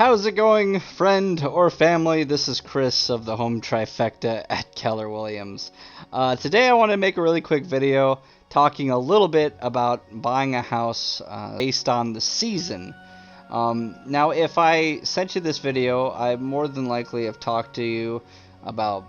How's it going, friend or family? This is Chris of the Home Trifecta at Keller Williams. Today I want to make a really quick video talking a little bit about buying a house based on the season. Now, if I sent you this video, I more than likely have talked to you about,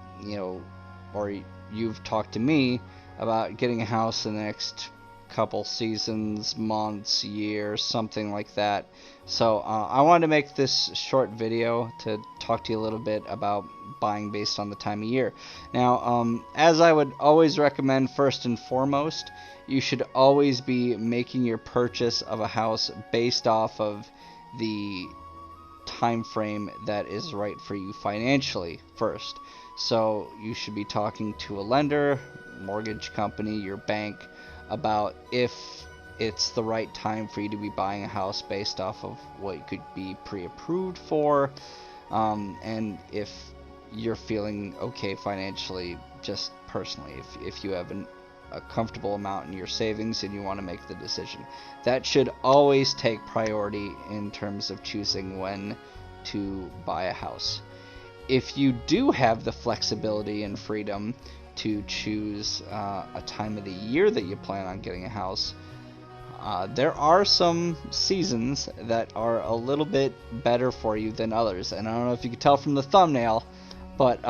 or you've talked to me about getting a house in the next couple seasons, months, years, something like that. So I wanted to make this short video to talk to you a little bit about buying based on the time of year. Now, as I would always recommend, first and foremost, you should always be making your purchase of a house based off of the time frame that is right for you financially first. So you should be talking to a lender, mortgage company, your bank, about if it's the right time for you to be buying a house based off of what you could be pre-approved for, and if you're feeling okay financially, just personally, if you have a comfortable amount in your savings and you want to make the decision. That should always take priority in terms of choosing when to buy a house. If you do have the flexibility and freedom to choose a time of the year that you plan on getting a house, there are some seasons that are a little bit better for you than others. And I don't know if you can tell from the thumbnail, but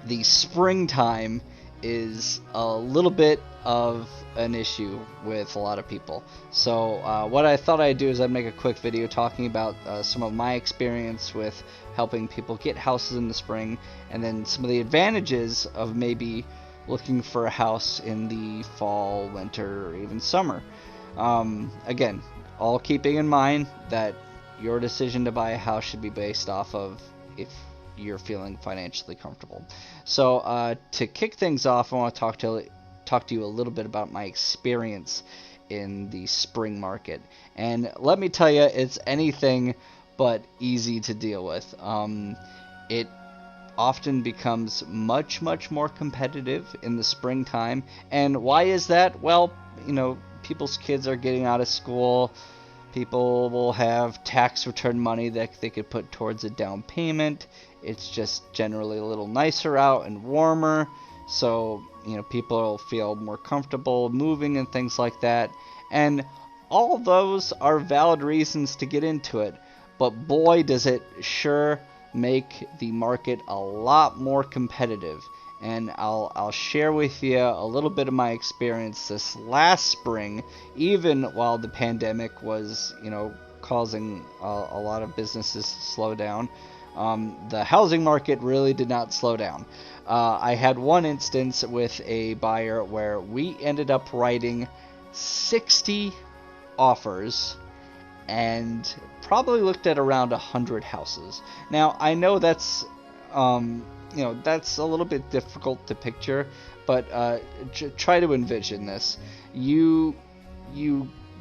the springtime is a little bit of an issue with a lot of people. So what I thought I'd do is I'd make a quick video talking about some of my experience with helping people get houses in the spring, and then some of the advantages of maybe looking for a house in the fall, winter, or even summer. Again, all keeping in mind that your decision to buy a house should be based off of if you're feeling financially comfortable. So to kick things off, I want to talk to you a little bit about my experience in the spring market. And let me tell you, it's anything but easy to deal with. It often becomes much more competitive in the springtime. And why is that? Well, people's kids are getting out of school. People will have tax return money that they could put towards a down payment. It's just generally a little nicer out and warmer, so people feel more comfortable moving and things like that. And all those are valid reasons to get into it, but boy, does it sure make the market a lot more competitive. And I'll share with you a little bit of my experience this last spring, even while the pandemic was, causing a lot of businesses to slow down. The housing market really did not slow down. I had one instance with a buyer where we ended up writing 60 offers and probably looked at around 100 houses. Now, I know that's that's a little bit difficult to picture, but try to envision this. You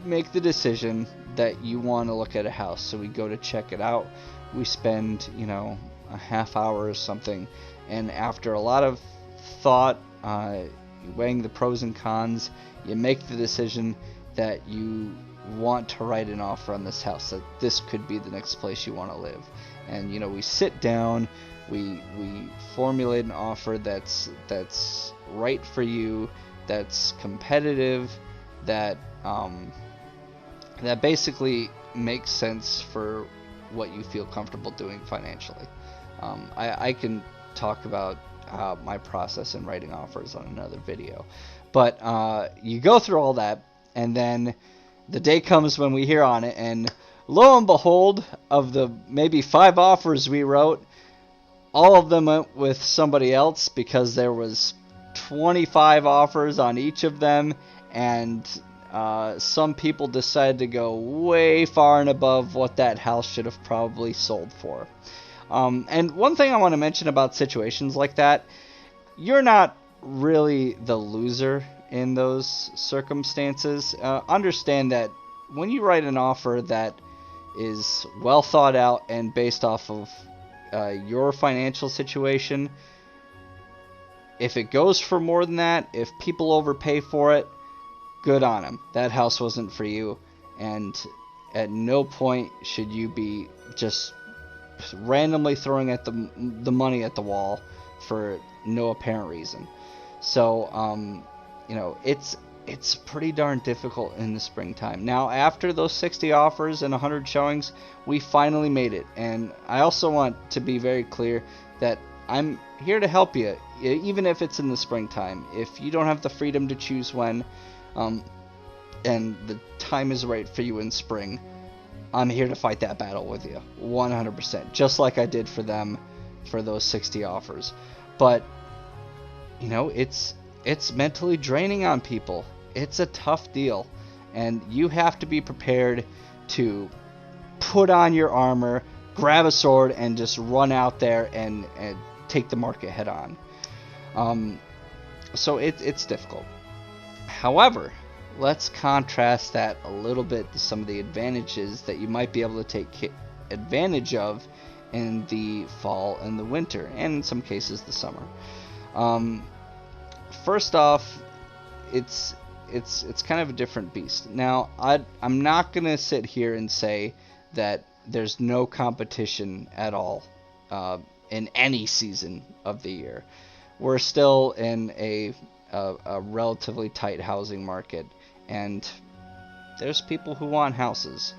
make the decision that you want to look at a house, so we go to check it out. We spend a half hour or something, and after a lot of thought, weighing the pros and cons, you make the decision that you want to write an offer on this house, that this could be the next place you want to live. And we sit down, we formulate an offer that's right for you, that's competitive, that basically makes sense for what you feel comfortable doing financially. I can talk about my process in writing offers on another video, but you go through all that, and then the day comes when we hear on it, and lo and behold, of the maybe 5 offers we wrote, all of them went with somebody else because there was 25 offers on each of them, and some people decided to go way far and above what that house should have probably sold for. And one thing I want to mention about situations like that, you're not really the loser in those circumstances. Understand that when you write an offer that is well thought out and based off of your financial situation, if it goes for more than that, if people overpay for it, good on them. That house wasn't for you, and At no point should you be just randomly throwing at the money at the wall for no apparent reason. So it's pretty darn difficult in the springtime. Now, after those 60 offers and 100 showings, we finally made it. And I also want to be very clear that I'm here to help you, even if it's in the springtime. If you don't have the freedom to choose when, and the time is right for you in spring, I'm here to fight that battle with you 100%, just like I did for them for those 60 offers. But it's mentally draining on people. It's a tough deal, and you have to be prepared to put on your armor, grab a sword, and just run out there and take the market head on. So it's difficult. However, let's contrast that a little bit to some of the advantages that you might be able to take advantage of in the fall and the winter, and in some cases the summer. First off, it's kind of a different beast. Now, I'm not gonna sit here and say that there's no competition at all in any season of the year. We're still in a relatively tight housing market, and there's people who want houses.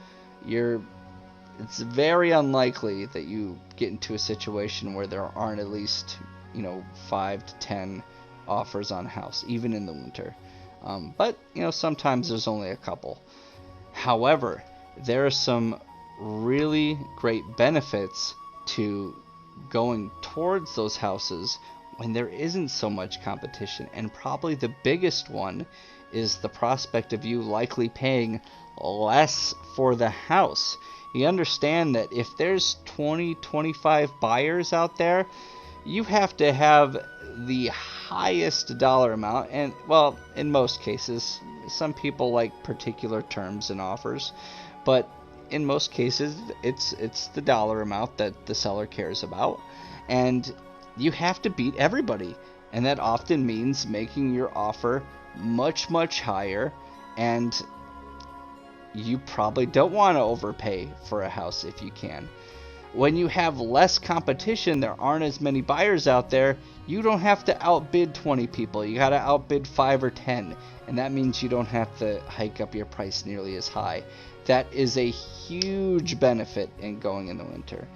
It's very unlikely that you get into a situation where there aren't at least 5 to 10 offers on a house, even in the winter. But sometimes there's only a couple. However, there are some really great benefits to going towards those houses when there isn't so much competition, and probably the biggest one is the prospect of you likely paying less for the house. You understand that if there's 20-25 buyers out there, you have to have the highest dollar amount, and well, in most cases, some people like particular terms and offers, but in most cases it's the dollar amount that the seller cares about, and you have to beat everybody, and that often means making your offer much higher, and you probably don't want to overpay for a house if you can. When you have less competition, there aren't as many buyers out there, you don't have to outbid 20 people. You gotta outbid 5 or 10, and that means you don't have to hike up your price nearly as high. That is a huge benefit in going in the winter.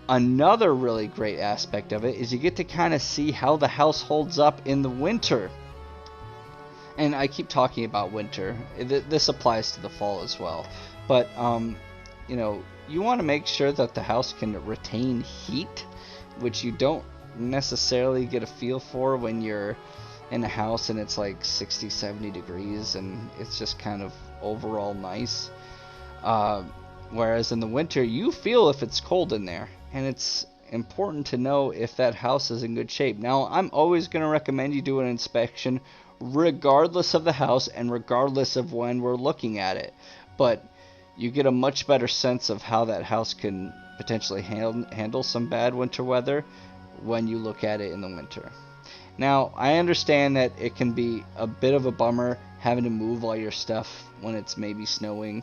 Another really great aspect of it is you get to kind of see how the house holds up in the winter. And I keep talking about winter. This applies to the fall as well. But, you want to make sure that the house can retain heat, which you don't necessarily get a feel for when you're in a house and it's like 60-70 degrees and it's just kind of overall nice. Whereas in the winter, you feel if it's cold in there, and it's important to know if that house is in good shape. Now, I'm always going to recommend you do an inspection regardless of the house and regardless of when we're looking at it, but you get a much better sense of how that house can potentially handle some bad winter weather when you look at it in the winter. Now, I understand that it can be a bit of a bummer having to move all your stuff when it's maybe snowing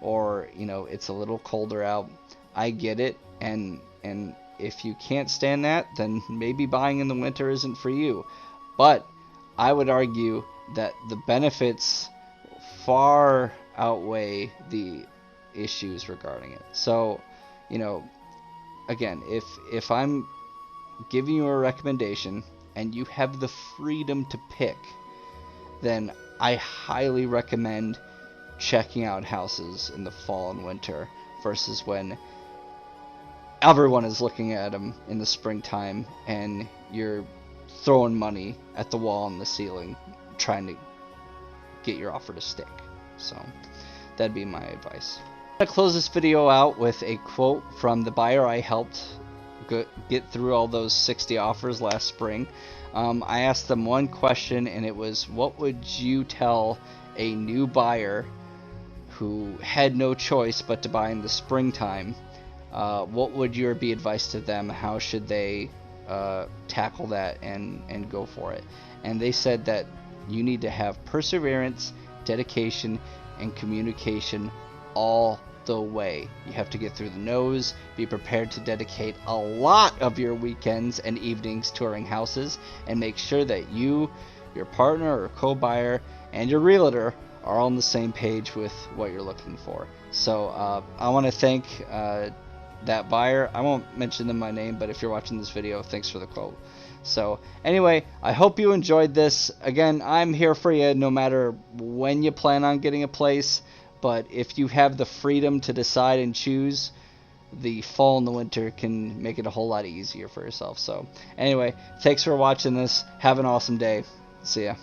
or it's a little colder out. I get it, and if you can't stand that, then maybe buying in the winter isn't for you. But I would argue that the benefits far outweigh the issues regarding it. So, again, if I'm giving you a recommendation and you have the freedom to pick, then I highly recommend checking out houses in the fall and winter versus when everyone is looking at them in the springtime and you're throwing money at the wall and the ceiling trying to get your offer to stick. So that'd be my advice. I'm going to close this video out with a quote from the buyer I helped get through all those 60 offers last spring. I asked them one question, and it was, what would you tell a new buyer who had no choice but to buy in the springtime? What would your be advice to them? How should they tackle that and go for it? And they said that you need to have perseverance, dedication, and communication all the way. You have to get through the nose, be prepared to dedicate a lot of your weekends and evenings touring houses, and make sure that you, your partner or co-buyer, and your realtor are all on the same page with what you're looking for. So I want to thank that buyer. I won't mention them by name, but if you're watching this video, thanks for the quote. So anyway, I hope you enjoyed this. Again, I'm here for you no matter when you plan on getting a place, but if you have the freedom to decide and choose, the fall and the winter can make it a whole lot easier for yourself. So anyway, thanks for watching this. Have an awesome day. See ya.